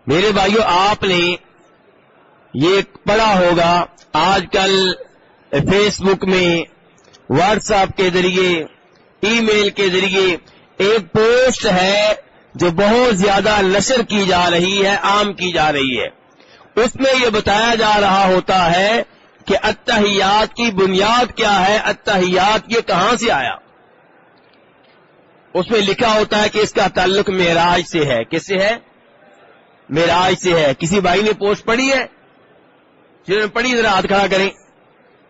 میرے بھائیوں، آپ نے یہ پڑھا ہوگا آج کل فیس بک میں، واٹس ایپ کے ذریعے، ای میل کے ذریعے ایک پوسٹ ہے جو بہت زیادہ نشر کی جا رہی ہے، عام کی جا رہی ہے۔ اس میں یہ بتایا جا رہا ہوتا ہے کہ التحیات کی بنیاد کیا ہے، التحیات یہ کہاں سے آیا۔ اس میں لکھا ہوتا ہے کہ اس کا تعلق معراج سے ہے۔ کس سے ہے؟ معراج سے ہے۔ کسی بھائی نے پوسٹ پڑھی ہے؟ جنہوں نے پڑھی ذرا ہاتھ کھڑا کریں۔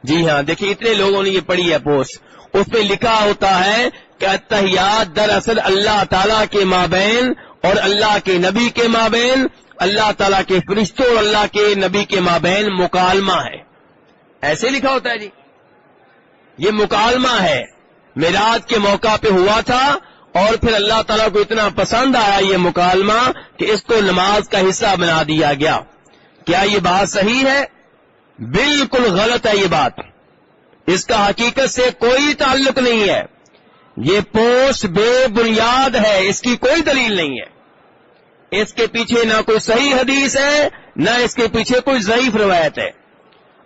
جی ہاں، دیکھیں اتنے لوگوں نے یہ پڑھی ہے پوسٹ۔ اس میں لکھا ہوتا ہے کہ التحیات دراصل اللہ تعالیٰ کے مابین اور اللہ کے نبی کے مابین، اللہ تعالیٰ کے فرشتوں اور اللہ کے نبی کے مابین مکالمہ ہے۔ ایسے لکھا ہوتا ہے جی، یہ مکالمہ ہے، معراج کے موقع پہ ہوا تھا اور پھر اللہ تعالیٰ کو اتنا پسند آیا یہ مکالمہ کہ اس کو نماز کا حصہ بنا دیا گیا۔ کیا یہ بات صحیح ہے؟ بالکل غلط ہے یہ بات، اس کا حقیقت سے کوئی تعلق نہیں ہے۔ یہ پوسٹ بے بنیاد ہے، اس کی کوئی دلیل نہیں ہے۔ اس کے پیچھے نہ کوئی صحیح حدیث ہے، نہ اس کے پیچھے کوئی ضعیف روایت ہے۔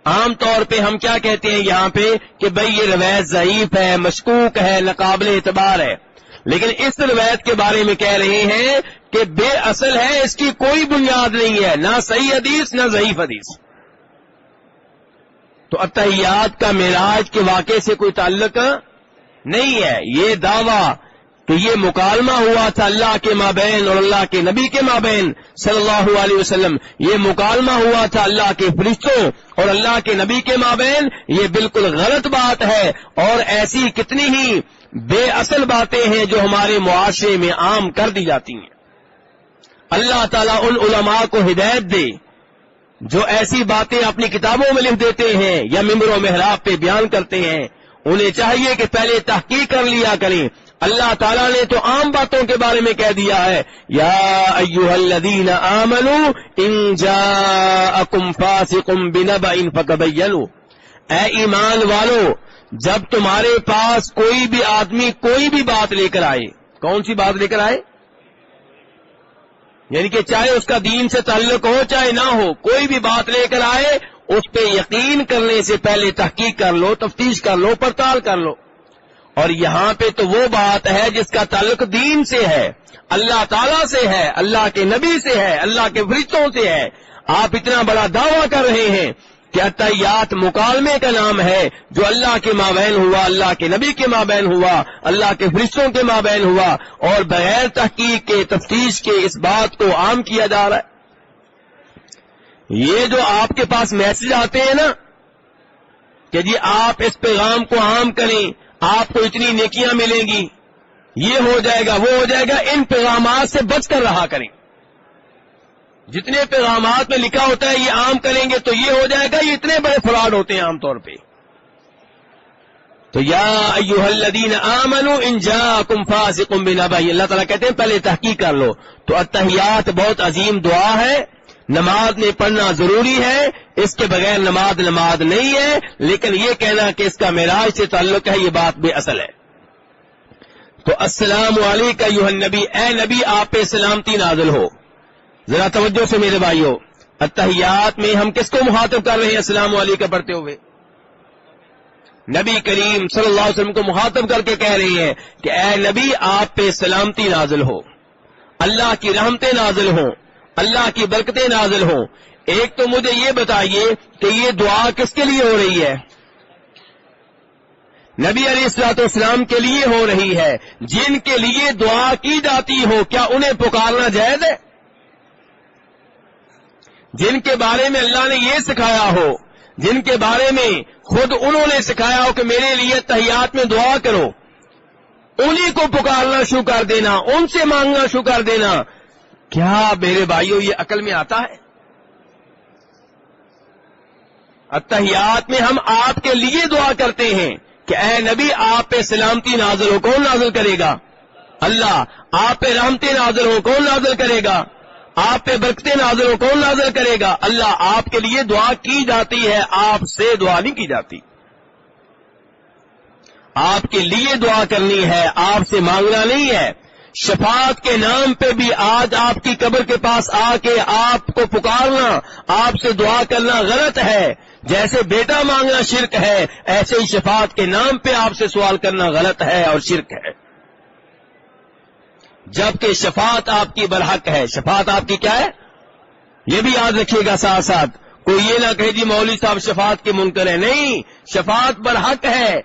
عام طور پہ ہم کیا کہتے ہیں یہاں پہ کہ بھئی یہ روایت ضعیف ہے، مشکوک ہے، ناقابل اعتبار ہے، لیکن اس روایت کے بارے میں کہہ رہے ہیں کہ بے اصل ہے، اس کی کوئی بنیاد نہیں ہے، نہ صحیح حدیث نہ ضعیف حدیث۔ تو التحیات کا معراج کے واقعے سے کوئی تعلق نہیں ہے۔ یہ دعویٰ کہ یہ مکالمہ ہوا تھا اللہ کے مابین اور اللہ کے نبی کے مابین صلی اللہ علیہ وسلم، یہ مکالمہ ہوا تھا اللہ کے فرشتوں اور اللہ کے نبی کے مابین، یہ بالکل غلط بات ہے۔ اور ایسی کتنی ہی بے اصل باتیں ہیں جو ہمارے معاشرے میں عام کر دی جاتی ہیں۔ اللہ تعالیٰ ان علماء کو ہدایت دے جو ایسی باتیں اپنی کتابوں میں لکھ دیتے ہیں یا ممبر و محراب پہ بیان کرتے ہیں، انہیں چاہیے کہ پہلے تحقیق کر لیا کریں۔ اللہ تعالیٰ نے تو عام باتوں کے بارے میں کہہ دیا ہے، یا ایھا الذین آمنوا ان جاءکم فاسق بنبأ فتبینوا، اے ایمان والو جب تمہارے پاس کوئی بھی آدمی کوئی بھی بات لے کر آئے، کون سی بات لے کر آئے؟ یعنی کہ چاہے اس کا دین سے تعلق ہو چاہے نہ ہو، کوئی بھی بات لے کر آئے، اس پہ یقین کرنے سے پہلے تحقیق کر لو، تفتیش کر لو، پڑتال کر لو۔ اور یہاں پہ تو وہ بات ہے جس کا تعلق دین سے ہے، اللہ تعالیٰ سے ہے، اللہ کے نبی سے ہے، اللہ کے فرشتوں سے ہے۔ آپ اتنا بڑا دعویٰ کر رہے ہیں کہ التحیات مکالمے کا نام ہے جو اللہ کے مابین ہوا، اللہ کے نبی کے مابین ہوا، اللہ کے فرشتوں کے مابین ہوا، اور بغیر تحقیق کے تفتیش کے اس بات کو عام کیا جا رہا ہے۔ یہ جو آپ کے پاس میسج آتے ہیں نا کہ جی آپ اس پیغام کو عام کریں، آپ کو اتنی نیکیاں ملیں گی، یہ ہو جائے گا، وہ ہو جائے گا، ان پیغامات سے بچ کر رہا کریں۔ جتنے پیغامات میں لکھا ہوتا ہے یہ عام کریں گے تو یہ ہو جائے گا، یہ اتنے بڑے فراڈ ہوتے ہیں عام طور پہ۔ تو یا ایھا الذین آمنوا ان جاءکم فاسق بنبأ، اللہ تعالیٰ کہتے ہیں پہلے تحقیق کر لو۔ تو التحیات بہت عظیم دعا ہے، نماز میں پڑھنا ضروری ہے، اس کے بغیر نماز نہیں ہے، لیکن یہ کہنا کہ اس کا معراج سے تعلق ہے یہ بات بے اصل ہے۔ تو السلام علیکم ایھا النبی، اے نبی آپ پہ سلامتی نازل ہو۔ ذرا توجہ سے میرے بھائیوں، التحیات میں ہم کس کو مخاطب کر رہے ہیں السلام علیکم پڑھتے ہوئے؟ نبی کریم صلی اللہ علیہ وسلم کو مخاطب کر کے کہہ رہے ہیں کہ اے نبی آپ پہ سلامتی نازل ہو، اللہ کی رحمتیں نازل ہوں، اللہ کی برکتیں نازل ہوں۔ ایک تو مجھے یہ بتائیے کہ یہ دعا کس کے لیے ہو رہی ہے؟ نبی علیہ الصلوۃ والسلام کے لیے ہو رہی ہے۔ جن کے لیے دعا کی جاتی ہو کیا انہیں پکارنا جائز ہے؟ جن کے بارے میں اللہ نے یہ سکھایا ہو، جن کے بارے میں خود انہوں نے سکھایا ہو کہ میرے لیے تحیات میں دعا کرو، انہی کو پکارنا شروع کر دینا، ان سے مانگنا شروع کر دینا، کیا میرے بھائیوں یہ عقل میں آتا ہے؟ التحیات میں ہم آپ کے لیے دعا کرتے ہیں کہ اے نبی آپ پہ سلامتی نازل ہو، کون نازل کرے گا؟ اللہ۔ آپ پہ رحمتیں نازل ہو، کون نازل کرے گا؟ آپ پہ برکتیں نازل ہو، کون نازل کرے گا؟ اللہ۔ آپ کے لیے دعا کی جاتی ہے، آپ سے دعا نہیں کی جاتی۔ آپ کے لیے دعا کرنی ہے، آپ سے مانگنا نہیں ہے۔ شفاعت کے نام پہ بھی آج آپ کی قبر کے پاس آ کے آپ کو پکارنا، آپ سے دعا کرنا غلط ہے. جیسے بیٹا مانگنا شرک ہے، ایسے ہی شفاعت کے نام پہ آپ سے سوال کرنا غلط ہے اور شرک ہے. جبکہ شفاعت آپ کی برحق ہے. شفاعت آپ کی کیا ہے؟ یہ بھی یاد رکھیے گا ساتھ ساتھ. کوئی یہ نہ کہے جی مولوی صاحب شفاعت کے منکر ہیں. نہیں، شفاعت برحق ہے.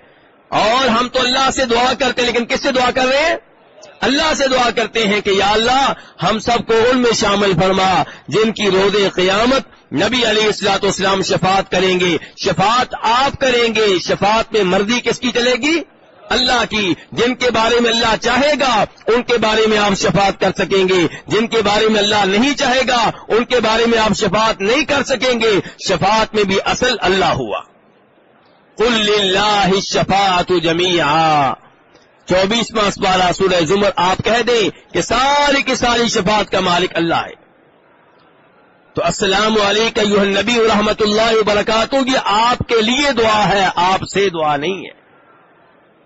اور ہم تو اللہ سے دعا کرتے ہیں، لیکن کس سے دعا کر رہے ہیں؟ اللہ سے دعا کرتے ہیں کہ یا اللہ ہم سب کو ان میں شامل فرما جن کی روز قیامت نبی علیہ الصلوۃ والسلام شفاعت کریں گے. شفاعت آپ کریں گے. شفاعت میں مرضی کس کی چلے گی؟ اللہ کی. جن کے بارے میں اللہ چاہے گا ان کے بارے میں آپ شفاعت کر سکیں گے. جن کے بارے میں اللہ نہیں چاہے گا ان کے بارے میں آپ شفاعت نہیں کر سکیں گے. شفاعت میں بھی اصل اللہ ہوا. قل للہ الشفاعۃ جمیعا، 24واں سپارہ سورہ زمر. آپ کہہ دیں کہ ساری کی ساری شفاعت کا مالک اللہ ہے. تو السلام علیکم ایھا النبی ورحمۃ اللہ وبرکاتہ، یہ آپ کے لیے دعا ہے، آپ سے دعا نہیں ہے.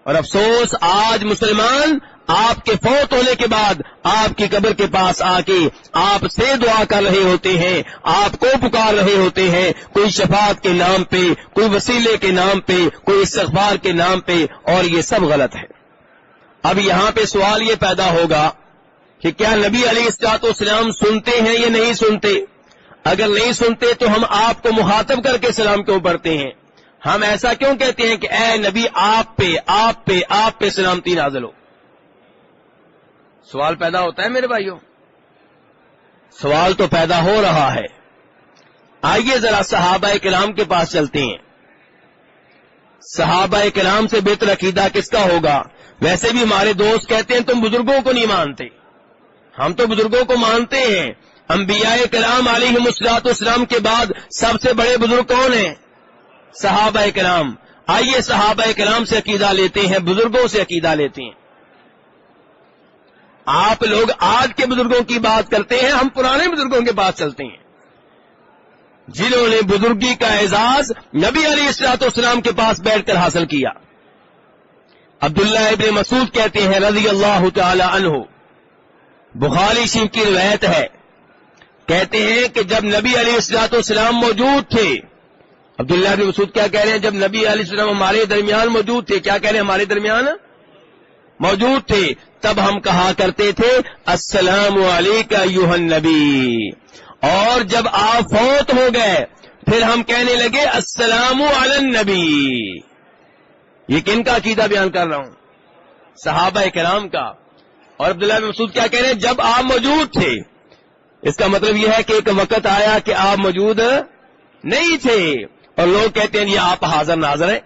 اور افسوس آج مسلمان آپ کے فوت ہونے کے بعد آپ کی قبر کے پاس آ کے آپ سے دعا کر رہے ہوتے ہیں، آپ کو پکار رہے ہوتے ہیں، کوئی شفاعت کے نام پہ، کوئی وسیلے کے نام پہ، کوئی استغفار کے نام پہ، اور یہ سب غلط ہے. اب یہاں پہ سوال یہ پیدا ہوگا کہ کیا نبی علیہ الصلوۃ والسلام سنتے ہیں یا نہیں سنتے؟ اگر نہیں سنتے تو ہم آپ کو مخاطب کر کے سلام کیوں پڑھتے ہیں؟ ہم ایسا کیوں کہتے ہیں کہ اے نبی آپ پہ سلامتی نازل ہو؟ سوال پیدا ہوتا ہے میرے بھائیوں، سوال تو پیدا ہو رہا ہے. آئیے ذرا صحابہ کرام کے پاس چلتے ہیں. صحابہ کرام سے بہتر عقیدہ کس کا ہوگا؟ ویسے بھی ہمارے دوست کہتے ہیں تم بزرگوں کو نہیں مانتے. ہم تو بزرگوں کو مانتے ہیں. انبیاء کرام علیہم الصلوۃ والسلام کے بعد سب سے بڑے بزرگ کون ہیں؟ صحابہ کرام. آئیے صحابہ کرام سے عقیدہ لیتے ہیں، بزرگوں سے عقیدہ لیتے ہیں. آپ لوگ آج کے بزرگوں کی بات کرتے ہیں، ہم پرانے بزرگوں کے پاس چلتے ہیں جنہوں نے بزرگی کا اعزاز نبی علیہ الصلوۃ والسلام کے پاس بیٹھ کر حاصل کیا. عبداللہ ابن مسعود کہتے ہیں رضی اللہ تعالی عنہ، بخاری شریف کی روایت ہے، کہتے ہیں کہ جب نبی علیہ الصلوۃ والسلام موجود تھے، عبداللہ ابن مسعود کیا کہہ رہے ہیں؟ جب نبی علیہ السلام ہمارے درمیان موجود تھے. کیا کہہ رہے ہیں؟ ہمارے درمیان موجود تھے. تب ہم کہا کرتے تھے السلام علیکم ایھا النبی، اور جب آپ فوت ہو گئے پھر ہم کہنے لگے السلام علی النبی. یہ کن کا عقیدہ بیان کر رہا ہوں؟ صحابہ کرام کا. اور عبداللہ بن مسعود کیا کہہ رہے ہیں؟ جب آپ موجود تھے. اس کا مطلب یہ ہے کہ ایک وقت آیا کہ آپ موجود نہیں تھے، اور لوگ کہتے ہیں یہ آپ حاضر ناظر ہیں.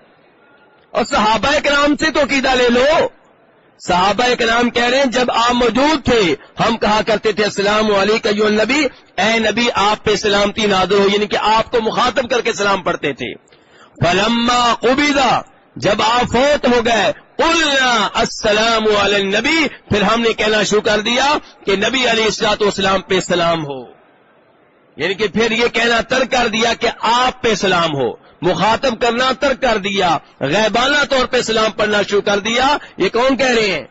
اور صحابہ کرام سے تو عقیدہ لے لو. صحابہ کرام کہہ رہے ہیں جب آپ موجود تھے ہم کہا کرتے تھے السلام علیکم ایھا النبی، اے نبی آپ پہ سلامتی نازل ہو، یعنی کہ آپ کو مخاطب کر کے سلام پڑھتے تھے. فلما قبض، جب آپ فوت ہو گئے، قلنا السلام علی النبی، پھر ہم نے کہنا شروع کر دیا کہ نبی علیہ الصلوۃ والسلام پہ سلام ہو. یعنی کہ پھر یہ کہنا ترک کر دیا کہ آپ پہ سلام ہو، مخاطب کرنا ترک کر دیا، غیبانہ طور پہ سلام پڑھنا شروع کر دیا. یہ کون کہہ رہے ہیں؟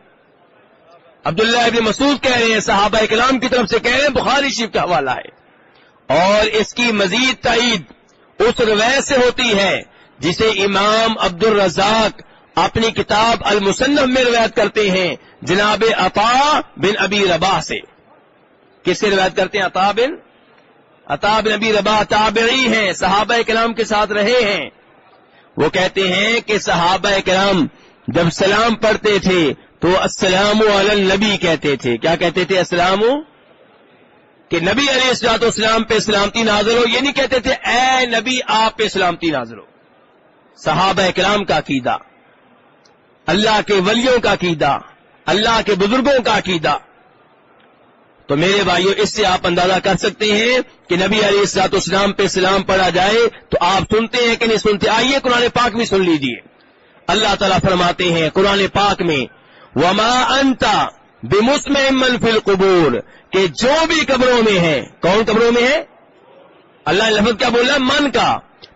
عبداللہ ابن مسعود کہہ رہے ہیں، صحابہ کرام کی طرف سے کہہ رہے ہیں، بخاری شریف کا حوالہ ہے. اور اس کی مزید تائید اس روایت سے ہوتی ہے جسے امام عبد الرزاق اپنی کتاب المصنف میں روایت کرتے ہیں جناب عطا بن ابی رباح سے. کس سے روایت کرتے ہیں؟ عطا بن ابی رباح تابعی ہیں، صحابہ کرام کے ساتھ رہے ہیں. وہ کہتے ہیں کہ صحابہ کرام جب سلام پڑھتے تھے تو السلام علی النبی کہتے تھے. کیا کہتے تھے؟ السلام، کہ نبی علیہ الصلوۃ والسلام پہ سلامتی نازل ہو، یہ نہیں کہتے تھے اے نبی آپ پہ سلامتی نازل ہو. صحابہ کرام کا عقیدہ، اللہ کے ولیوں کا عقیدہ، اللہ کے بزرگوں کا عقیدہ. تو میرے بھائیو اس سے آپ اندازہ کر سکتے ہیں کہ نبی علیہ الصلوۃ والسلام پہ سلام پڑھا جائے تو آپ سنتے ہیں کہ نہیں سنتے؟ آئیے قرآن پاک بھی سن لیجیے. اللہ تعالیٰ فرماتے ہیں قرآن پاک میں وما انت بمسمع من فی القبور، کہ جو بھی قبروں میں ہے. کون قبروں میں ہے؟ اللہ نے لفظ کیا بولا؟ من کا.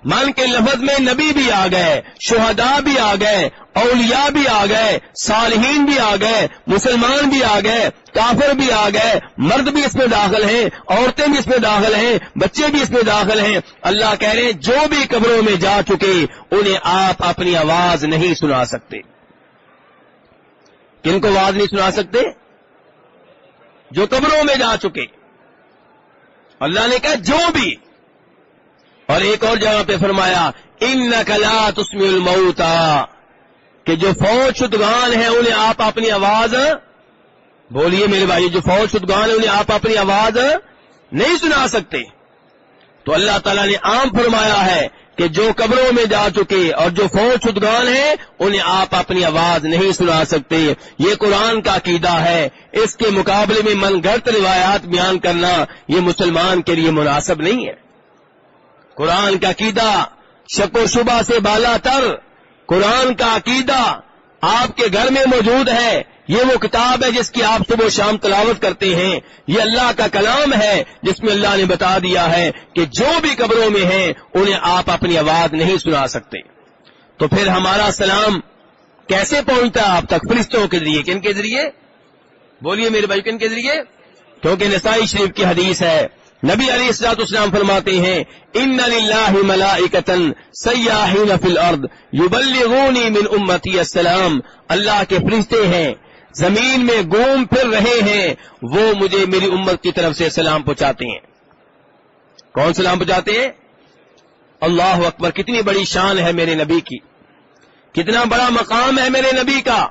من کے لفظ میں نبی بھی آ گئے، شہداء بھی آ گئے، اولیاء بھی آ گئے، صالحین بھی آ گئے، مسلمان بھی آ گئے، کافر بھی آ گئے، مرد بھی اس میں داخل ہیں، عورتیں بھی اس میں داخل ہیں، بچے بھی اس میں داخل ہیں۔ اللہ کہہ رہے ہیں جو بھی قبروں میں جا چکے انہیں آپ اپنی آواز نہیں سنا سکتے۔ کن کو آواز نہیں سنا سکتے؟ جو قبروں میں جا چکے۔ اللہ نے کہا جو بھی، اور ایک اور جگہ پہ فرمایا انک لا تسمع الموتى، کہ جو فوت شدگان ہیں انہیں آپ اپنی آواز، بولیے میرے بھائی، جو فوت شدگان ہیں انہیں آپ اپنی آواز نہیں سنا سکتے۔ تو اللہ تعالیٰ نے عام فرمایا ہے کہ جو قبروں میں جا چکے اور جو فوت شدگان ہیں انہیں آپ اپنی آواز نہیں سنا سکتے۔ یہ قرآن کا عقیدہ ہے، اس کے مقابلے میں من گھڑت روایات بیان کرنا یہ مسلمان کے لیے مناسب نہیں ہے۔ قرآن کا عقیدہ شک و شبہ سے بالا تر، قرآن کا عقیدہ آپ کے گھر میں موجود ہے، یہ وہ کتاب ہے جس کی آپ صبح و شام تلاوت کرتے ہیں، یہ اللہ کا کلام ہے جس میں اللہ نے بتا دیا ہے کہ جو بھی قبروں میں ہیں انہیں آپ اپنی آواز نہیں سنا سکتے۔ تو پھر ہمارا سلام کیسے پہنچتا ہے آپ تک؟ فرشتوں کے ذریعے۔ کن کے ذریعے؟ بولیے میرے بھائی، کن کے ذریعے؟ کیونکہ نسائی شریف کی حدیث ہے، نبی علیہ الصلوۃ والسلام فرماتے ہیں ان للہ ملائکۃ سیاحین فی الارض یبلغونی من امتی السلام، اللہ کے فرشتے ہیں زمین میں گھوم پھر رہے ہیں، وہ مجھے میری امت کی طرف سے سلام پہنچاتے ہیں۔ کون سلام پہنچاتے ہیں؟ اللہ اکبر، کتنی بڑی شان ہے میرے نبی کی، کتنا بڑا مقام ہے میرے نبی کا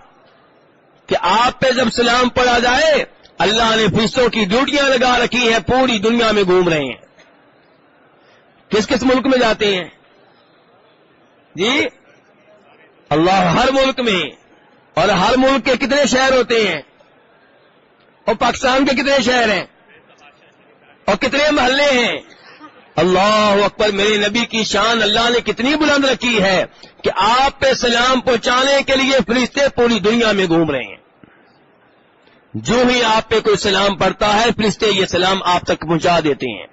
کہ آپ پہ جب سلام پڑھا جائے اللہ نے فرشتوں کی ڈیوٹیاں لگا رکھی ہیں، پوری دنیا میں گھوم رہے ہیں۔ کس کس ملک میں جاتے ہیں جی؟ اللہ، ہر ملک میں، اور ہر ملک کے کتنے شہر ہوتے ہیں؟ اور پاکستان کے کتنے شہر ہیں؟ اور کتنے محلے ہیں؟ اللہ اکبر، میرے نبی کی شان اللہ نے کتنی بلند رکھی ہے کہ آپ پہ سلام پہنچانے کے لیے فرشتے پوری دنیا میں گھوم رہے ہیں۔ جو ہی آپ پہ کوئی سلام پڑتا ہے فرشتے یہ سلام آپ تک پہنچا دیتے ہیں۔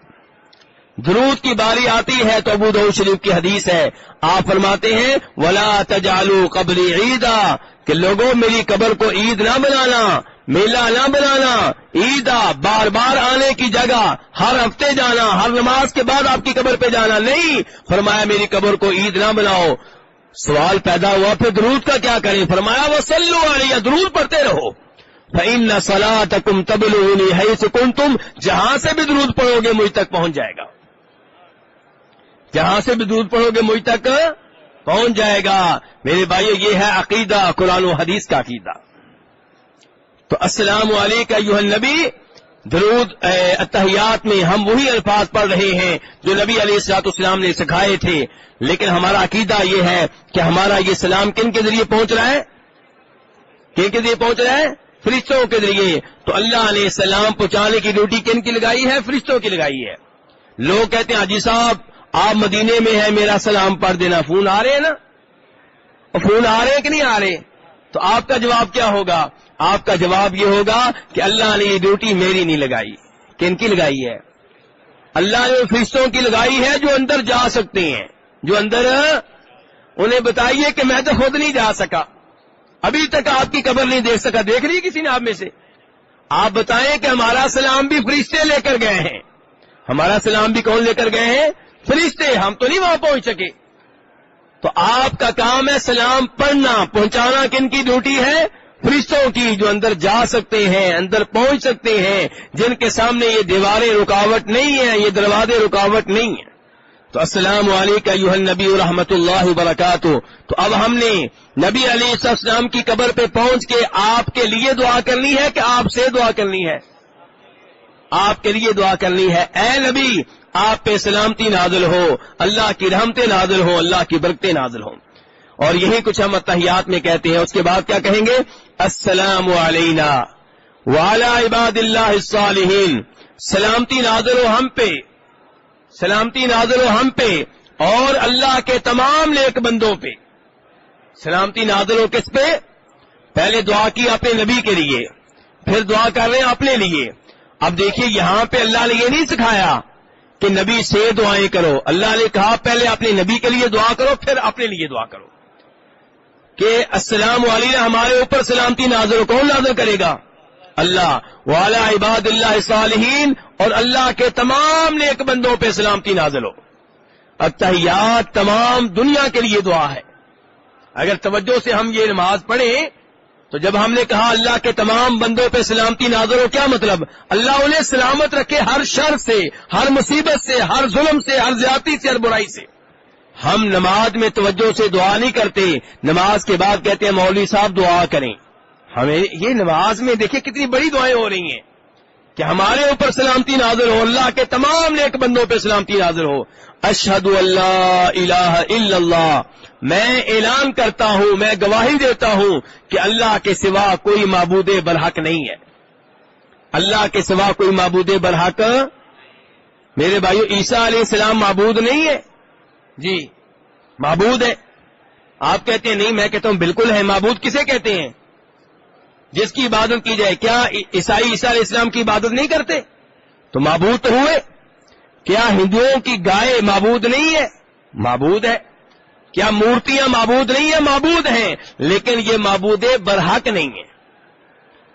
درود کی باری آتی ہے تو ابو داؤد شریف کی حدیث ہے، آپ فرماتے ہیں وَلَا تَجْعَلُوا قَبْرِي عِيدًا، کہ لوگوں میری قبر کو عید نہ بنانا، میلہ نہ بنانا، عیدہ بار بار آنے کی جگہ، ہر ہفتے جانا، ہر نماز کے بعد آپ کی قبر پہ جانا نہیں، فرمایا میری قبر کو عید نہ بناؤ۔ سوال پیدا ہوا پھر درود کا کیا کریں؟ فرمایا وَصَلُّوا عَلَيَّ، درود پڑھتے رہو، فَإِنَّ صَلَاتَكُمْ تَبْلُغُنِي حَيْثُ كُنتُمْ، جہاں سے بھی درود پڑھو گے مجھ تک پہنچ جائے گا، جہاں سے بھی درود پڑھو گے مجھ تک پہنچ جائے گا۔ میرے بھائیو، یہ ہے عقیدہ، قرآن و حدیث کا عقیدہ۔ تو السلام علیکہ ایھا النبی، درود اتحیات میں ہم وہی الفاظ پڑھ رہے ہیں جو نبی علیہ الصلوۃ والسلام نے سکھائے تھے، لیکن ہمارا عقیدہ یہ ہے کہ ہمارا یہ سلام کن کے ذریعے پہنچ رہا ہے؟ کن کے ذریعے پہنچ رہا ہے؟ فرشتوں کے ذریعے۔ تو اللہ نے سلام پہنچانے کی ڈیوٹی کن کی لگائی ہے؟ فرشتوں کی لگائی ہے۔ لوگ کہتے ہیں حاجی صاحب آپ مدینے میں ہیں، میرا سلام پڑھ دینا، فون آ رہے ہیں نا؟ اور فون آ رہے ہیں کہ نہیں آ رہے؟ تو آپ کا جواب کیا ہوگا؟ آپ کا جواب یہ ہوگا کہ اللہ نے یہ ڈیوٹی میری نہیں لگائی۔ کن کی لگائی ہے؟ اللہ نے فرشتوں کی لگائی ہے جو اندر جا سکتے ہیں، جو اندر، انہیں بتائیے کہ میں تو خود نہیں جا سکا، ابھی تک آپ کی قبر نہیں دیکھ سکا، دیکھ لی کسی نے آپ میں سے؟ آپ بتائیں کہ ہمارا سلام بھی فرشتے لے کر گئے ہیں۔ ہمارا سلام بھی کون لے کر گئے ہیں؟ فرشتے، ہم تو نہیں وہاں پہنچ سکے۔ تو آپ کا کام ہے سلام پڑھنا، پہنچانا کن کی ڈیوٹی ہے؟ فرشتوں کی، جو اندر جا سکتے ہیں، اندر پہنچ سکتے ہیں، جن کے سامنے یہ دیواریں رکاوٹ نہیں ہیں، یہ دروازے رکاوٹ نہیں ہیں۔ تو السلام علیکم ایھا النبی ورحمۃ اللہ وبرکاتہ۔ تو اب ہم نے نبی علیہ السلام کی قبر پہ پہنچ کے آپ کے لیے دعا کرنی ہے کہ آپ سے دعا کرنی ہے؟ آپ کے لیے دعا کرنی ہے، اے نبی آپ پہ سلامتی نازل ہو، اللہ کی رحمتیں نازل ہو، اللہ کی برکتیں نازل ہوں۔ اور یہی کچھ ہم اتحیات میں کہتے ہیں۔ اس کے بعد کیا کہیں گے؟ السلام علینا وعلی عباد اللہ الصالحین، سلامتی نازل ہو ہم پہ، سلامتی نازل ہو ہم پہ اور اللہ کے تمام نیک بندوں پہ۔ سلامتی نازل ہو کس پہ؟ پہلے دعا کی اپنے نبی کے لیے، پھر دعا کر رہے ہیں اپنے لیے۔ اب دیکھیے یہاں پہ اللہ نے یہ نہیں سکھایا کہ نبی سے دعائیں کرو. اللہ نے کہا پہلے اپنے نبی کے لیے دعا کرو پھر اپنے لیے دعا کرو کہ السلام علینا ہمارے اوپر سلامتی نازل ہو. کون نازل کرے گا؟ اللہ. وعلی عباد اللہ الصالحین، اور اللہ کے تمام نیک بندوں پہ سلامتی نازل ہو. التحیات تمام دنیا کے لیے دعا ہے. اگر توجہ سے ہم یہ نماز پڑھیں تو جب ہم نے کہا اللہ کے تمام بندوں پہ سلامتی نازل ہو، کیا مطلب؟ اللہ انہیں سلامت رکھے ہر شر سے، ہر مصیبت سے، ہر ظلم سے، ہر زیادتی سے، ہر برائی سے. ہم نماز میں توجہ سے دعا نہیں کرتے، نماز کے بعد کہتے ہیں مولوی صاحب دعا کریں. ہمیں یہ نماز میں دیکھیں کتنی بڑی دعائیں ہو رہی ہیں کہ ہمارے اوپر سلامتی نازل ہو، اللہ کے تمام نیک بندوں پہ سلامتی نازل ہو. اشہد اللہ الہ الا اللہ، میں اعلان کرتا ہوں، میں گواہی دیتا ہوں کہ اللہ کے سوا کوئی معبود برحق نہیں ہے. اللہ کے سوا کوئی معبود برحق. میرے بھائیو عیسیٰ علیہ السلام معبود نہیں ہے؟ جی معبود ہے. آپ کہتے ہیں نہیں، میں کہتا ہوں بالکل ہے. معبود کسے کہتے ہیں؟ جس کی عبادت کی جائے. کیا عیسائی عیسیٰ علیہ السلام کی عبادت نہیں کرتے؟ تو معبود تو ہوئے. کیا ہندوؤں کی گائے معبود نہیں ہے؟ معبود ہے. کیا مورتیاں معبود نہیں ہیں؟ معبود ہیں، لیکن یہ معبود برحق نہیں ہے.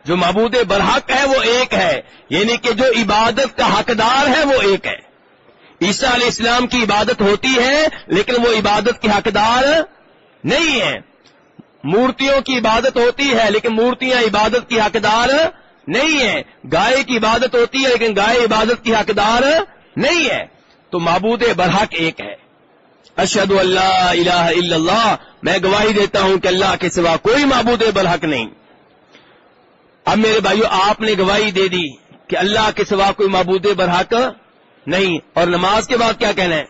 جو معبود برحق ہے وہ ایک ہے، یعنی کہ جو عبادت کا حقدار ہے وہ ایک ہے. عیسیٰ علیہ السلام کی عبادت ہوتی ہے لیکن وہ عبادت کے حقدار نہیں ہے. مورتیوں کی عبادت ہوتی ہے لیکن مورتیاں عبادت کی حقدار نہیں ہیں. گائے کی عبادت ہوتی ہے لیکن گائے عبادت کی حقدار نہیں ہے. تو معبود برحق ایک ہے. اشہد اللہ الہ الا اللہ، میں گواہی دیتا ہوں کہ اللہ کے سوا کوئی معبود برحق نہیں. اب میرے بھائیو آپ نے گواہی دے دی کہ اللہ کے سوا کوئی معبود برحق نہیں، اور نماز کے بعد کیا کہنا ہے؟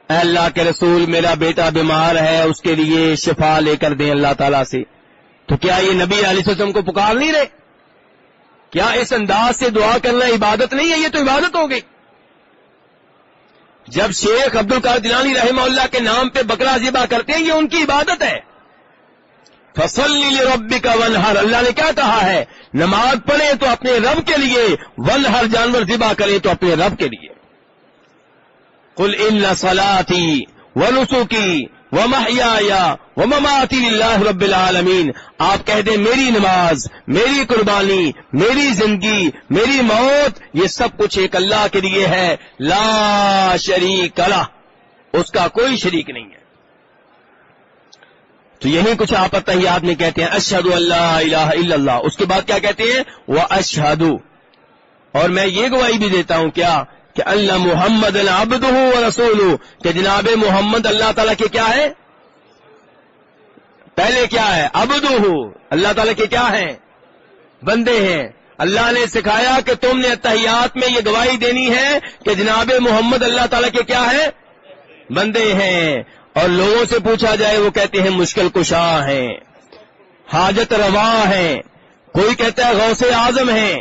اے اللہ کے رسول میرا بیٹا بیمار ہے، اس کے لیے شفا لے کر دیں اللہ تعالیٰ سے. تو کیا یہ نبی علیہ السلام کو پکار نہیں رہے؟ کیا اس انداز سے دعا کرنا عبادت نہیں ہے؟ یہ تو عبادت ہو گئی. جب شیخ عبد القادر جیلانی رحمہ اللہ کے نام پہ بکرا ذبح کرتے ہیں یہ ان کی عبادت ہے. فصلی لربک وانحر، اللہ نے کیا کہا ہے؟ نماز پڑھیں تو اپنے رب کے لیے، وانحر جانور ذبح کریں تو اپنے رب کے لیے. قل ان صلاتی ونسکی ومحیای ومماتی للہ رب العالمین، آپ کہہ دیں میری نماز، میری قربانی، میری زندگی، میری موت، یہ سب کچھ ایک اللہ کے لیے ہے. لا شریک لہ، اس کا کوئی شریک نہیں ہے. تو یہی کچھ آپ تحیات میں کہتے ہیں اشہد اللہ الہ الا اللہ. اس کے بعد کیا کہتے ہیں؟ واشہد، اور میں یہ گواہی بھی دیتا ہوں کیا کہ اللہ محمد عبدہ ورسولہ، کہ جناب محمد اللہ تعالیٰ کے کیا ہے؟ پہلے کیا ہے؟ عبدہ، اللہ تعالیٰ کے کیا ہیں؟ بندے ہیں. اللہ نے سکھایا کہ تم نے تحیات میں یہ گواہی دینی ہے کہ جناب محمد اللہ تعالیٰ کے کیا ہیں؟ بندے ہیں. اور لوگوں سے پوچھا جائے وہ کہتے ہیں مشکل کشا ہیں، حاجت روا ہیں. کوئی کہتا ہے غوث اعظم ہیں،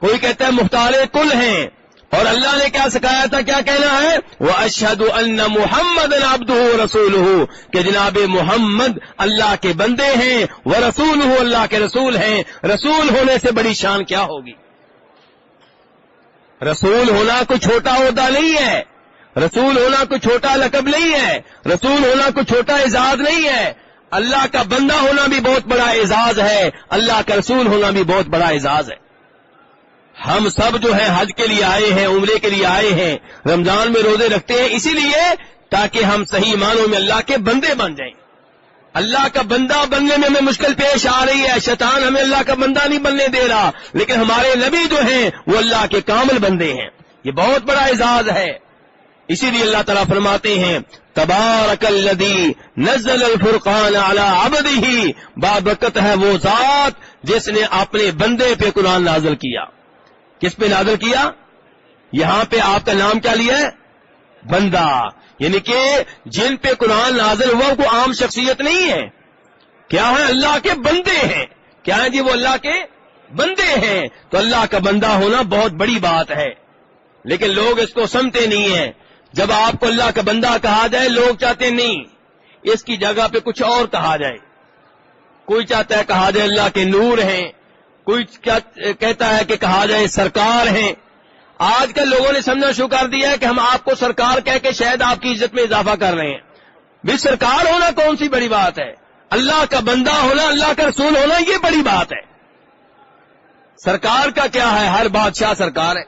کوئی کہتا ہے مختار کل ہیں. اور اللہ نے کیا سکھایا تھا؟ کیا کہنا ہے؟ وَأَشْهَدُ أَنَّ مُحَمَّدًا عَبْدُهُ وَرَسُولُهُ، کہ جناب محمد اللہ کے بندے ہیں، وَرَسُولُهُ اللہ کے رسول ہیں. رسول ہونے سے بڑی شان کیا ہوگی؟ رسول ہونا کوئی چھوٹا عہدہ نہیں ہے، رسول ہونا کوئی چھوٹا لقب نہیں ہے، رسول ہونا کوئی چھوٹا اعزاز نہیں ہے. اللہ کا بندہ ہونا بھی بہت بڑا اعزاز ہے، اللہ کا رسول ہونا بھی بہت بڑا اعزاز ہے. ہم سب جو ہیں حج کے لیے آئے ہیں، عمرے کے لیے آئے ہیں، رمضان میں روزے رکھتے ہیں اسی لیے تاکہ ہم صحیح معنوں میں اللہ کے بندے بن جائیں. اللہ کا بندہ بننے میں ہمیں مشکل پیش آ رہی ہے، شیطان ہمیں اللہ کا بندہ نہیں بننے دے رہا، لیکن ہمارے نبی جو ہیں وہ اللہ کے کامل بندے ہیں. یہ بہت بڑا اعزاز ہے. اسی لیے اللہ تعالیٰ فرماتے ہیں تبارک الذی نزل الفرقان علی عبدہ، بابرکت ہے وہ ذات جس نے اپنے بندے پہ قرآن نازل کیا. کس پہ نازل کیا؟ یہاں پہ آپ کا نام کیا لیا ہے؟ بندہ. یعنی کہ جن پہ قرآن نازل ہوا وہ عام شخصیت نہیں ہے. کیا ہے؟ اللہ کے بندے ہیں. کیا ہے جی؟ وہ اللہ کے بندے ہیں. تو اللہ کا بندہ ہونا بہت بڑی بات ہے، لیکن لوگ اس کو سمجھتے نہیں ہیں. جب آپ کو اللہ کا بندہ کہا جائے لوگ چاہتے نہیں اس کی جگہ پہ کچھ اور کہا جائے. کوئی چاہتا ہے کہا جائے اللہ کے نور ہیں، کوئی کہتا ہے کہ کہا جائے سرکار ہیں. آج کل لوگوں نے سمجھنا شروع کر دیا ہے کہ ہم آپ کو سرکار کہہ کے شاید آپ کی عزت میں اضافہ کر رہے ہیں. بھی سرکار ہونا کون سی بڑی بات ہے؟ اللہ کا بندہ ہونا، اللہ کا رسول ہونا، یہ بڑی بات ہے. سرکار کا کیا ہے؟ ہر بادشاہ سرکار ہے.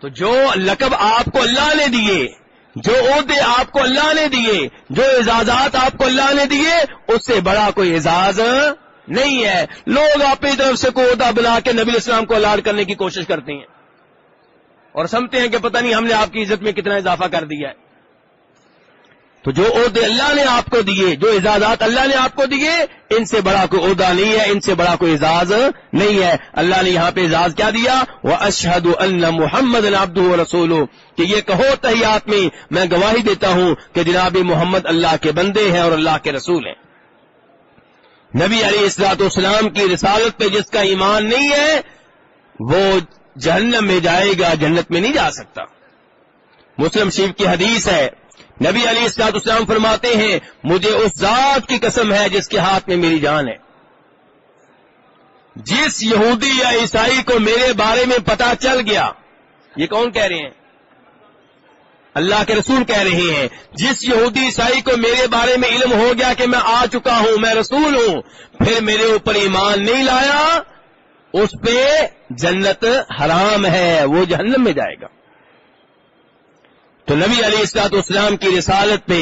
تو جو لقب آپ کو اللہ نے دیے، جو عہدے آپ کو اللہ نے دیے، جو اعزازات آپ کو اللہ نے دیے، اس سے بڑا کوئی اعزاز نہیں ہے. لوگ اپنی طرف سے کوئی عہدہ بنا کے نبی اسلام کو الاٹ کرنے کی کوشش کرتے ہیں اور سمجھتے ہیں کہ پتہ نہیں ہم نے آپ کی عزت میں کتنا اضافہ کر دیا ہے. تو جو عہدے اللہ نے آپ کو دیے، جو اعزازات اللہ نے آپ کو دیے، ان سے بڑا کوئی عہدہ نہیں ہے، ان سے بڑا کوئی اعزاز نہیں ہے. اللہ نے یہاں پہ اعزاز کیا دیا؟ وَأَشْهَدُ أَنَّ مُحَمَّدًا عَبْدُهُ وَرَسُولُهُ، کہ یہ کہو تحیات میں گواہی دیتا ہوں کہ جناب محمد اللہ کے بندے ہیں اور اللہ کے رسول ہیں. نبی علیہ الصلوۃ والسلام کی رسالت پہ جس کا ایمان نہیں ہے وہ جہنم میں جائے گا، جنت میں نہیں جا سکتا. مسلم شریف کی حدیث ہے، نبی علیہ الصلوۃ والسلام فرماتے ہیں مجھے اس ذات کی قسم ہے جس کے ہاتھ میں میری جان ہے، جس یہودی یا عیسائی کو میرے بارے میں پتا چل گیا، یہ کون کہہ رہے ہیں؟ اللہ کے رسول کہہ رہے ہیں، جس یہودی عیسائی کو میرے بارے میں علم ہو گیا کہ میں آ چکا ہوں، میں رسول ہوں، پھر میرے اوپر ایمان نہیں لایا، اس پہ جنت حرام ہے، وہ جہنم میں جائے گا. تو نبی علیہ الصلوۃ والسلام کی رسالت پہ،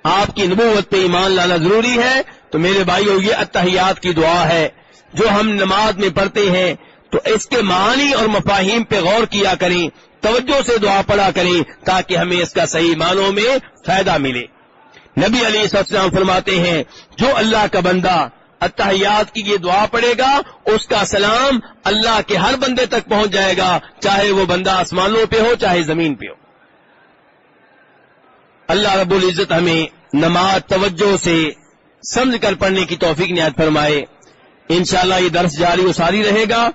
آپ کی نبوت پہ ایمان لانا ضروری ہے. تو میرے بھائیو، یہ التحیات کی دعا ہے جو ہم نماز میں پڑھتے ہیں، تو اس کے معنی اور مفاہیم پہ غور کیا کریں، توجہ سے دعا پڑھا کریں تاکہ ہمیں اس کا صحیح معنوں میں فائدہ ملے. نبی علیہ السلام فرماتے ہیں جو اللہ کا بندہ التحیات کی یہ دعا پڑھے گا، اس کا سلام اللہ کے ہر بندے تک پہنچ جائے گا، چاہے وہ بندہ آسمانوں پہ ہو چاہے زمین پہ ہو. اللہ رب العزت ہمیں نماز توجہ سے سمجھ کر پڑھنے کی توفیق عنایت فرمائے. انشاءاللہ یہ درس جاری و ساری رہے گا.